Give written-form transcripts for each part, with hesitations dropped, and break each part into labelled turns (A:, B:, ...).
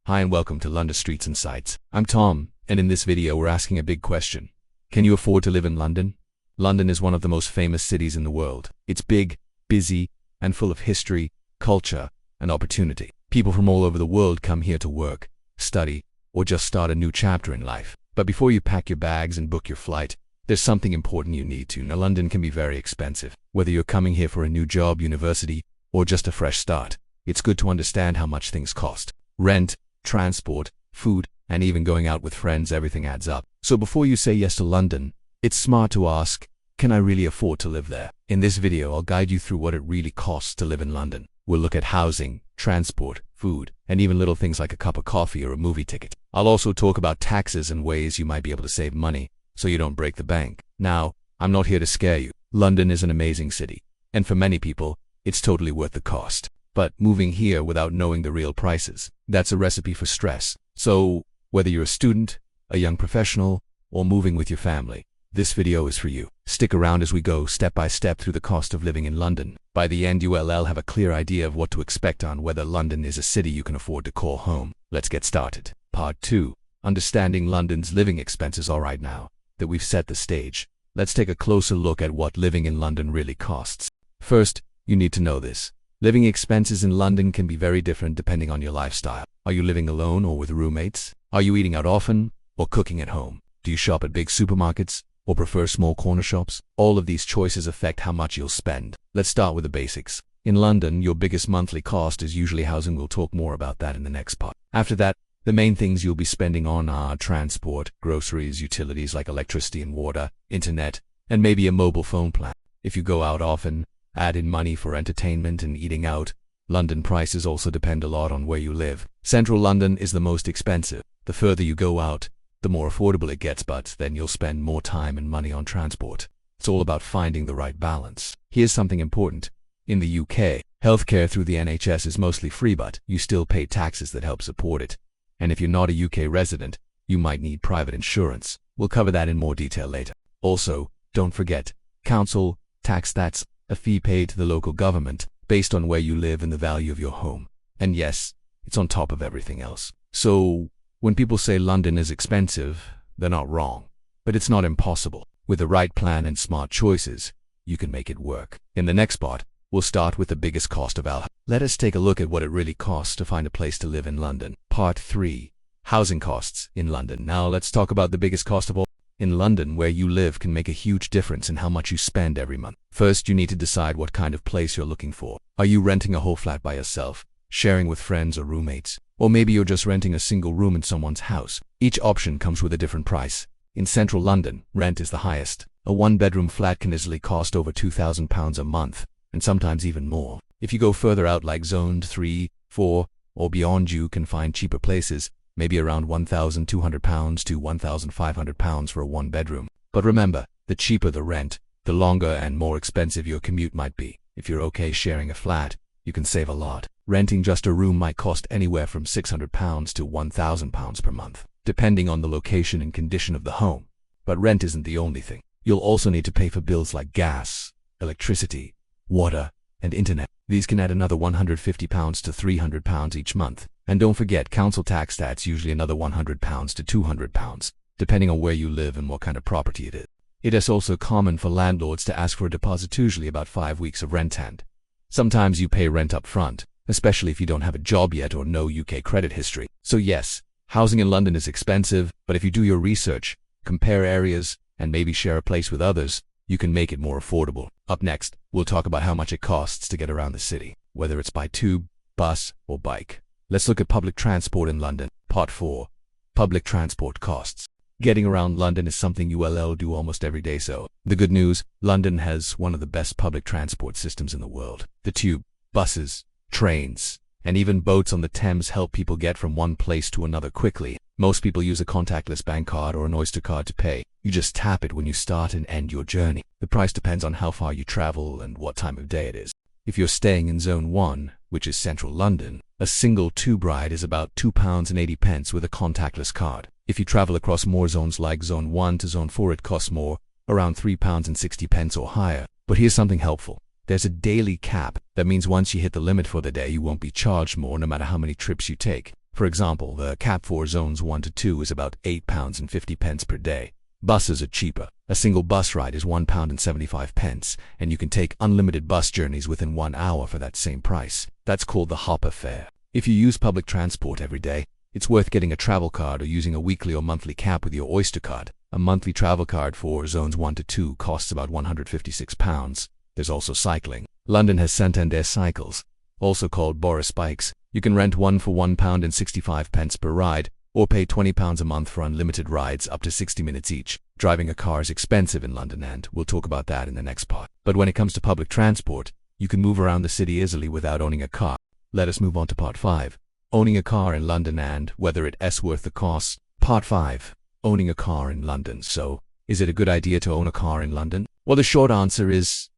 A: Hi and welcome to London Streets and Sights. I'm Tom, and in this video we're asking a big question. Can you afford to live in London? London is one of the most famous cities in the world. It's big, busy, and full of history, culture, and opportunity. People from all over the world come here to work, study, or just start a new chapter in life. But before you pack your bags and book your flight, there's something important you need to know. London can be very expensive. Whether you're coming here for a new job, university, or just a fresh start, it's good to understand how much things cost. Rent, transport, food, and even going out with friends, everything adds up. So before you say yes to London, it's smart to ask, can I really afford to live there? In this video, I'll guide you through what it really costs to live in London. We'll look at housing, transport, food, and even little things like a cup of coffee or a movie ticket. I'll also talk about taxes and ways you might be able to save money so you don't break the bank. Now, I'm not here to scare you. London is an amazing city, and for many people, it's totally worth the cost. But moving here without knowing the real prices, that's a recipe for stress. So, whether you're a student, a young professional, or moving with your family, this video is for you. Stick around as we go step by step through the cost of living in London. By the end, you'll have a clear idea of what to expect on whether London is a city you can afford to call home. Let's get started. Part 2. Understanding London's living expenses. Alright, now that we've set the stage, let's take a closer look at what living in London really costs. First, you need to know this. Living expenses in London can be very different depending on your lifestyle. Are you living alone or with roommates? Are you eating out often or cooking at home? Do you shop at big supermarkets or prefer small corner shops? All of these choices affect how much you'll spend. Let's start with the basics. In London, your biggest monthly cost is usually housing. We'll talk more about that in the next part. After that, the main things you'll be spending on are transport, groceries, utilities like electricity and water, internet, and maybe a mobile phone plan. If you go out often, add in money for entertainment and eating out. London prices also depend a lot on where you live. Central London is the most expensive. The further you go out, the more affordable it gets, but then you'll spend more time and money on transport. It's all about finding the right balance. Here's something important. In the UK, healthcare through the NHS is mostly free, but you still pay taxes that help support it. And if you're not a UK resident, you might need private insurance. We'll cover that in more detail later. Also, don't forget, council tax. That's a fee paid to the local government based on where you live and the value of your home. And yes, it's on top of everything else. So, when people say London is expensive, they're not wrong. But it's not impossible. With the right plan and smart choices, you can make it work. In the next part, we'll start with the biggest cost of all. Let us take a look at what it really costs to find a place to live in London. Part 3. Housing costs in London. Now let's talk about the biggest cost of all. In London, where you live can make a huge difference in how much you spend every month. First, you need to decide what kind of place you're looking for. Are you renting a whole flat by yourself, sharing with friends or roommates? Or maybe you're just renting a single room in someone's house. Each option comes with a different price. In central London, rent is the highest. A one-bedroom flat can easily cost over £2,000 a month, and sometimes even more. If you go further out like Zone 3, 4, or beyond, you can find cheaper places, maybe around £1,200 to £1,500 for a one-bedroom. But remember, the cheaper the rent, the longer and more expensive your commute might be. If you're okay sharing a flat, you can save a lot. Renting just a room might cost anywhere from £600 to £1,000 per month, depending on the location and condition of the home. But rent isn't the only thing. You'll also need to pay for bills like gas, electricity, water, and internet. These can add another £150 to £300 each month. And don't forget council tax. That's usually another £100 to £200, depending on where you live and what kind of property it is. It is also common for landlords to ask for a deposit, usually about 5 weeks of rent, and sometimes you pay rent up front, especially if you don't have a job yet or no UK credit history. So yes, housing in London is expensive, but if you do your research, compare areas, and maybe share a place with others, you can make it more affordable. Up next, we'll talk about how much it costs to get around the city, whether it's by tube, bus, or bike. Let's look at public transport in London. Part 4. Public transport costs. Getting around London is something you will do almost every day. So, the good news, London has one of the best public transport systems in the world. The tube, buses, trains, and even boats on the Thames help people get from one place to another quickly. Most people use a contactless bank card or an Oyster card to pay. You just tap it when you start and end your journey. The price depends on how far you travel and what time of day it is. If you're staying in Zone 1, which is central London, a single tube ride is about £2.80 with a contactless card. If you travel across more zones like Zone 1 to Zone 4, it costs more, around £3.60 or higher. But here's something helpful. There's a daily cap. That means once you hit the limit for the day, you won't be charged more no matter how many trips you take. For example, the cab for zones 1 to 2 is about £8.50 per day. Buses are cheaper. A single bus ride is £1.75, and you can take unlimited bus journeys within 1 hour for that same price. That's called the hopper fare. If you use public transport every day, it's worth getting a travel card or using a weekly or monthly cap with your Oyster card. A monthly travel card for zones 1 to 2 costs about £156. There's also cycling. London has Santander cycles, also called Boris bikes. You can rent one for £1.65 per ride, or pay £20 a month for unlimited rides up to 60 minutes each. Driving a car is expensive in London, and we'll talk about that in the next part. But when it comes to public transport, you can move around the city easily without owning a car. Let us move on to part 5. Owning a car in London and whether it's worth the cost. Part 5. Owning a car in London. So, is it a good idea to own a car in London? Well, the short answer is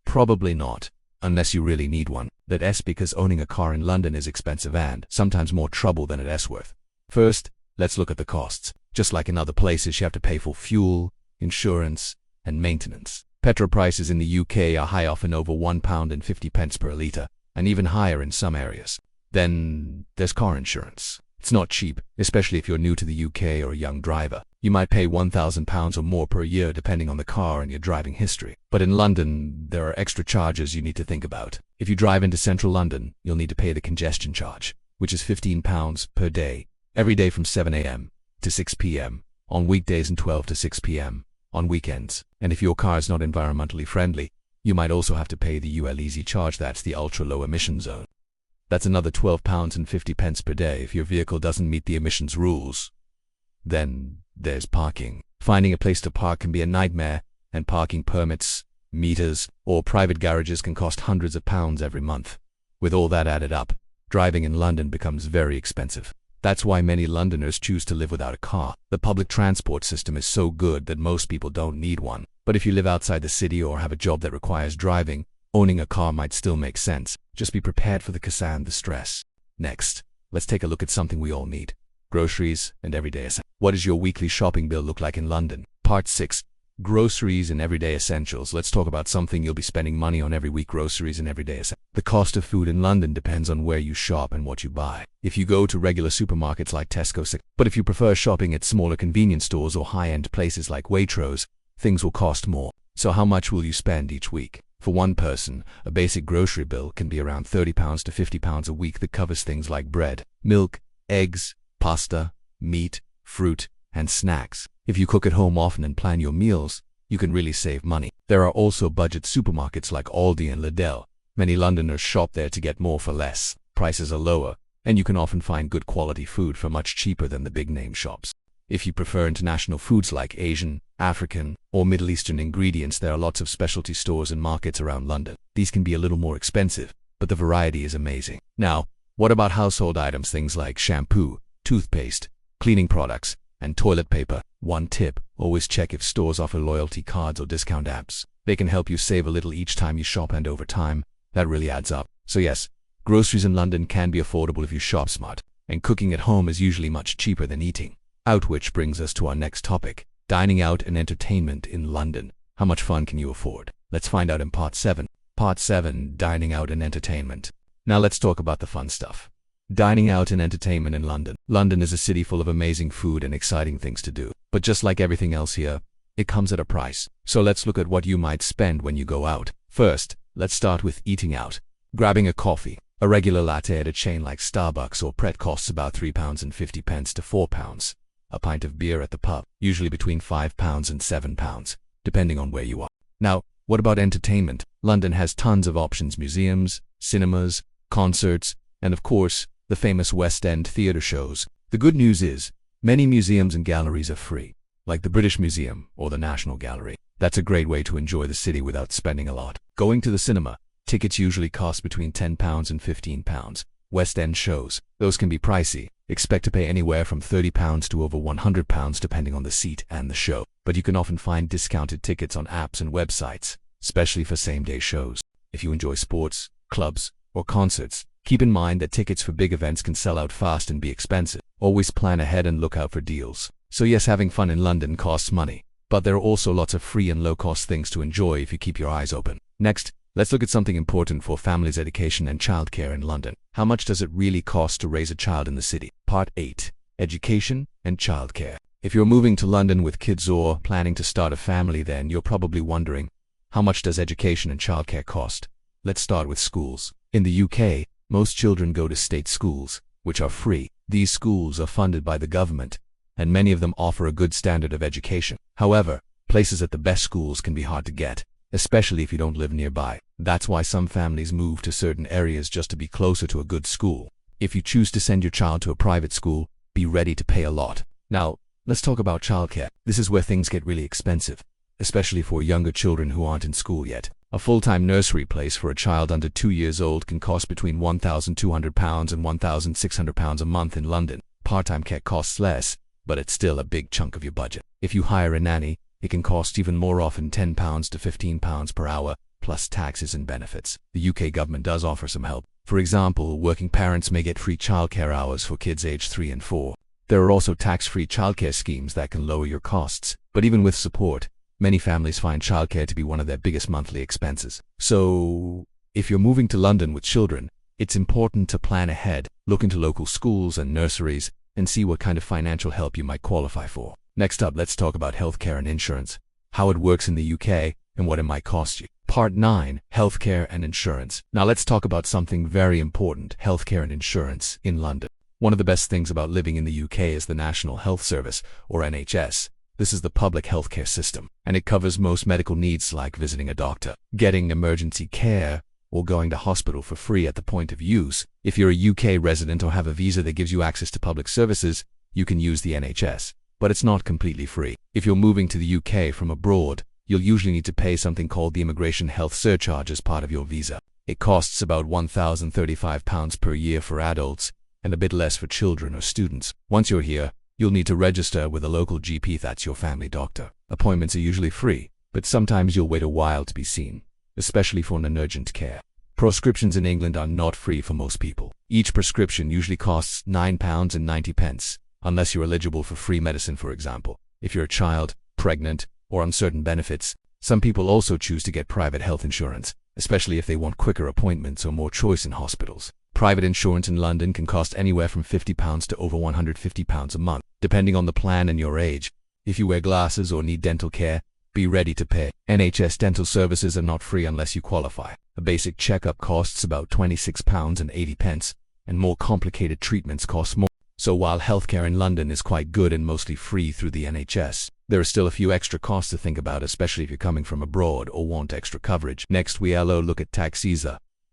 A: probably not, unless you really need one. That's because owning a car in London is expensive and sometimes more trouble than it's worth. First, let's look at the costs. Just like in other places, you have to pay for fuel, insurance, and maintenance. Petrol prices in the UK are high, often over £1.50 per litre, and even higher in some areas. Then there's car insurance. It's not cheap, especially if you're new to the UK or a young driver. You might pay £1,000 or more per year depending on the car and your driving history. But in London, there are extra charges you need to think about. If you drive into central London, you'll need to pay the congestion charge, which is £15 per day, every day from 7 a.m. to 6 p.m. on weekdays and 12 to 6 p.m. on weekends. And if your car is not environmentally friendly, you might also have to pay the UL Easy charge. That's the ultra-low emission zone. That's another £12.50 per day if your vehicle doesn't meet the emissions rules. Then there's parking. Finding a place to park can be a nightmare, and parking permits, meters, or private garages can cost hundreds of pounds every month. With all that added up, driving in London becomes very expensive. That's why many Londoners choose to live without a car. The public transport system is so good that most people don't need one. But if you live outside the city or have a job that requires driving, owning a car might still make sense. Just be prepared for the cash and the stress. Next, let's take a look at something we all need: groceries and everyday essentials. What does your weekly shopping bill look like in London? Part 6. Groceries and everyday essentials. Let's talk about something you'll be spending money on every week: groceries and everyday essentials. The cost of food in London depends on where you shop and what you buy. If you go to regular supermarkets like Tesco, but if you prefer shopping at smaller convenience stores or high-end places like Waitrose, things will cost more. So how much will you spend each week? For one person, a basic grocery bill can be around £30 to £50 a week. That covers things like bread, milk, eggs, pasta, meat, fruit, and snacks. If you cook at home often and plan your meals, you can really save money. There are also budget supermarkets like Aldi and Lidl. Many Londoners shop there to get more for less. Prices are lower, and you can often find good quality food for much cheaper than the big-name shops. If you prefer international foods like Asian, African, or Middle Eastern ingredients, there are lots of specialty stores and markets around London. These can be a little more expensive, but the variety is amazing. Now, what about household items? Things like shampoo, toothpaste, cleaning products, and toilet paper. One tip: always check if stores offer loyalty cards or discount apps. They can help you save a little each time you shop, and over time, that really adds up. So yes, groceries in London can be affordable if you shop smart, and cooking at home is usually much cheaper than eating out. Which brings us to our next topic: dining out and entertainment in London. How much fun can you afford? Let's find out in Part 7. Part 7. Dining out and entertainment. Now let's talk about the fun stuff. Dining out and entertainment in London. London is a city full of amazing food and exciting things to do. But just like everything else here, it comes at a price. So let's look at what you might spend when you go out. First, let's start with eating out. Grabbing a coffee. A regular latte at a chain like Starbucks or Pret costs about £3.50 to £4. A pint of beer at the pub, usually between £5 and £7, depending on where you are. Now, what about entertainment? London has tons of options: museums, cinemas, concerts, and of course, the famous West End theatre shows. The good news is, many museums and galleries are free, like the British Museum or the National Gallery. That's a great way to enjoy the city without spending a lot. Going to the cinema. Tickets usually cost between £10 and £15. West End shows, those can be pricey. Expect to pay anywhere from £30 to over £100 depending on the seat and the show. But you can often find discounted tickets on apps and websites, especially for same-day shows. If you enjoy sports, clubs, or concerts, keep in mind that tickets for big events can sell out fast and be expensive. Always plan ahead and look out for deals. So yes, having fun in London costs money, but there are also lots of free and low-cost things to enjoy if you keep your eyes open. Next, let's look at something important for families' education and childcare in London. How much does it really cost to raise a child in the city? Part 8. Education and childcare. If you're moving to London with kids or planning to start a family, then you're probably wondering, how much does education and childcare cost? Let's start with schools. In the UK, most children go to state schools, which are free. These schools are funded by the government, and many of them offer a good standard of education. However, places at the best schools can be hard to get, especially if you don't live nearby. That's why some families move to certain areas just to be closer to a good school. If you choose to send your child to a private school, be ready to pay a lot. Now, let's talk about childcare. This is where things get really expensive, especially for younger children who aren't in school yet. A full-time nursery place for a child under 2 years old can cost between £1,200 and £1,600 a month in London. Part-time care costs less, but it's still a big chunk of your budget. If you hire a nanny, it can cost even more, often £10 to £15 per hour, plus taxes and benefits. The UK government does offer some help. For example, working parents may get free childcare hours for kids aged 3 and 4. There are also tax-free childcare schemes that can lower your costs. But even with support, many families find childcare to be one of their biggest monthly expenses. So, if you're moving to London with children, it's important to plan ahead, look into local schools and nurseries, and see what kind of financial help you might qualify for. Next up, let's talk about healthcare and insurance, how it works in the UK, and what it might cost you. Part 9. Healthcare and insurance. Now let's talk about something very important, healthcare and insurance in London. One of the best things about living in the UK is the National Health Service, or NHS. This is the public healthcare system, and it covers most medical needs like visiting a doctor, getting emergency care, or going to hospital for free at the point of use. If you're a UK resident or have a visa that gives you access to public services, you can use the NHS, but it's not completely free. If you're moving to the UK from abroad, you'll usually need to pay something called the Immigration Health Surcharge as part of your visa. It costs about £1,035 per year for adults, and a bit less for children or students. Once you're here, you'll need to register with a local GP, that's your family doctor. Appointments are usually free, but sometimes you'll wait a while to be seen, especially for an urgent care. Prescriptions in England are not free for most people. Each prescription usually costs £9.90, unless you're eligible for free medicine, for example. If you're a child, pregnant, or on certain benefits, some people also choose to get private health insurance, especially if they want quicker appointments or more choice in hospitals. Private insurance in London can cost anywhere from £50 to over £150 a month, depending on the plan and your age. If you wear glasses or need dental care, be ready to pay. NHS dental services are not free unless you qualify. A basic checkup costs about £26.80, and more complicated treatments cost more. So while healthcare in London is quite good and mostly free through the NHS, there are still a few extra costs to think about, especially if you're coming from abroad or want extra coverage. Next, we'll look at taxes,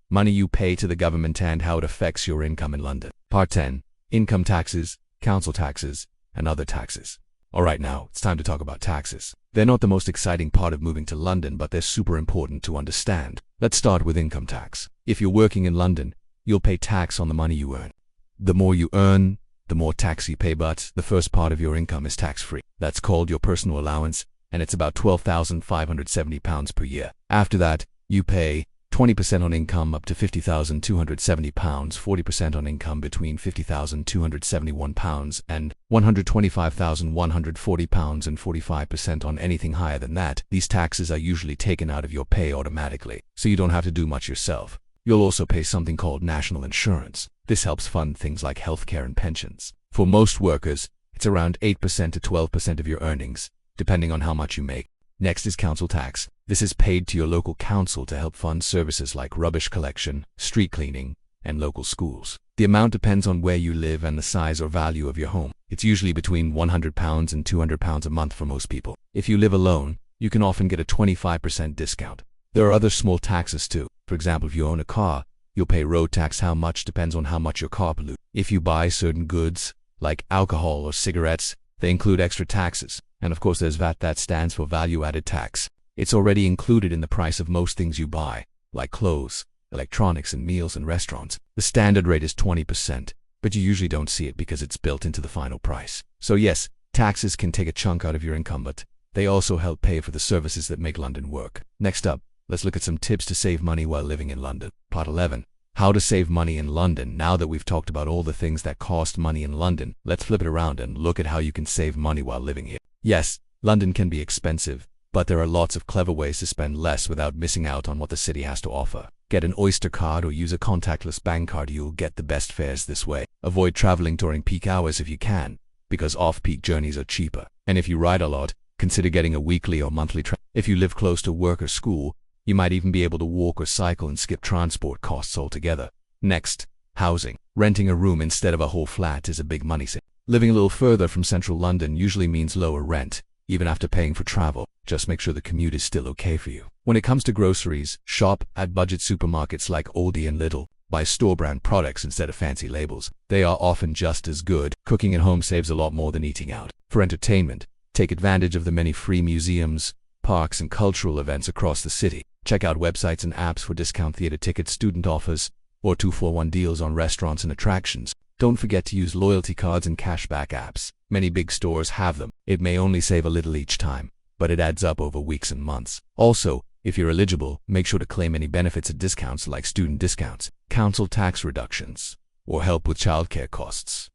A: money you pay to the government and how it affects your income in London. Part 10. Income taxes, council taxes, and other taxes. Alright, now it's time to talk about taxes. They're not the most exciting part of moving to London, but they're super important to understand. Let's start with income tax. If you're working in London, you'll pay tax on the money you earn. The more you earn, the more tax you pay, but the first part of your income is tax-free. That's called your personal allowance, and it's about £12,570 per year. After that, you pay 20% on income up to £50,270, 40% on income between £50,271 and £125,140, and 45% on anything higher than that. These taxes are usually taken out of your pay automatically, so you don't have to do much yourself. You'll also pay something called national insurance. This helps fund things like healthcare and pensions. For most workers, it's around 8% to 12% of your earnings, depending on how much you make. Next is council tax. This is paid to your local council to help fund services like rubbish collection, street cleaning, and local schools. The amount depends on where you live and the size or value of your home. It's usually between £100 and £200 a month for most people. If you live alone, you can often get a 25% discount. There are other small taxes too. For example, if you own a car, you'll pay road tax. How much depends on how much your car pollutes. If you buy certain goods, like alcohol or cigarettes, they include extra taxes. And of course there's VAT, that stands for value-added tax. It's already included in the price of most things you buy, like clothes, electronics, and meals in restaurants. The standard rate is 20%, but you usually don't see it because it's built into the final price. So yes, taxes can take a chunk out of your income, but they also help pay for the services that make London work. Next up, let's look at some tips to save money while living in London. Part 11. How to save money in London. Now that we've talked about all the things that cost money in London, let's flip it around and look at how you can save money while living here. Yes, London can be expensive, But there are lots of clever ways to spend less without missing out on what the city has to offer. Get an Oyster card or use a contactless bank card. You'll get the best fares this way. Avoid traveling during peak hours if you can, because off-peak journeys are cheaper. And if you ride a lot, consider getting a weekly or monthly If you live close to work or school, you might even be able to walk or cycle and skip transport costs altogether. Next, housing. Renting a room instead of a whole flat is a big money saver. Living a little further from central London usually means lower rent, even after paying for travel. Just make sure the commute is still okay for you. When it comes to groceries, shop at budget supermarkets like Aldi and Lidl. Buy store-brand products instead of fancy labels. They are often just as good. Cooking at home saves a lot more than eating out. For entertainment, take advantage of the many free museums, parks, and cultural events across the city. Check out websites and apps for discount theater tickets, student offers, or 2-for-1 deals on restaurants and attractions. Don't forget to use loyalty cards and cashback apps. Many big stores have them. It may only save a little each time, but it adds up over weeks and months. Also, if you're eligible, make sure to claim any benefits and discounts like student discounts, council tax reductions, or help with childcare costs.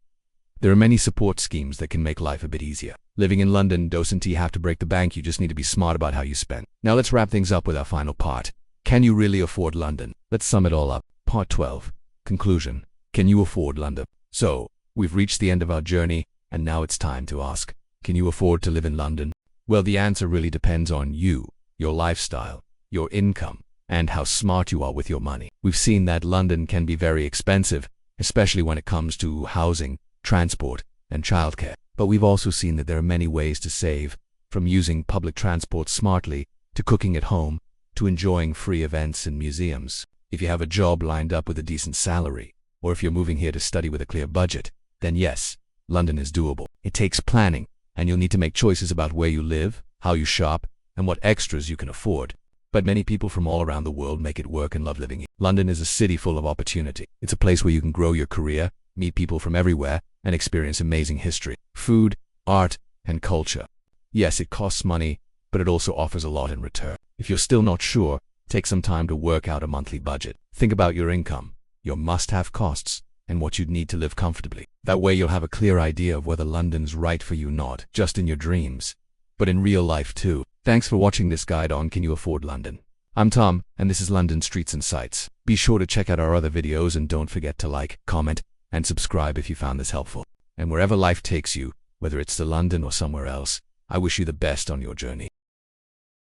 A: There are many support schemes that can make life a bit easier. Living in London doesn't have to break the bank. You just need to be smart about how you spend. Now let's wrap things up with our final part. Can you really afford London? Let's sum it all up. Part 12. Conclusion. Can you afford London? So, we've reached the end of our journey, and now it's time to ask, can you afford to live in London? Well, the answer really depends on you, your lifestyle, your income, and how smart you are with your money. We've seen that London can be very expensive, especially when it comes to housing, transport, and childcare. But we've also seen that there are many ways to save, from using public transport smartly, to cooking at home, to enjoying free events and museums. If you have a job lined up with a decent salary, or if you're moving here to study with a clear budget, then yes, London is doable. It takes planning, and you'll need to make choices about where you live, how you shop, and what extras you can afford. But many people from all around the world make it work and love living here. London is a city full of opportunity. It's a place where you can grow your career, meet people from everywhere, and experience amazing history, food, art, and culture. Yes, it costs money, but it also offers a lot in return. If you're still not sure, take some time to work out a monthly budget. Think about your income, your must-have costs, and what you'd need to live comfortably. That way you'll have a clear idea of whether London's right for you, not just in your dreams, but in real life too. Thanks for watching this guide on Can You Afford London? I'm Tom, and this is London Streets and Sights. Be sure to check out our other videos and don't forget to like, comment, and subscribe if you found this helpful. And wherever life takes you, whether it's to London or somewhere else, I wish you the best on your journey.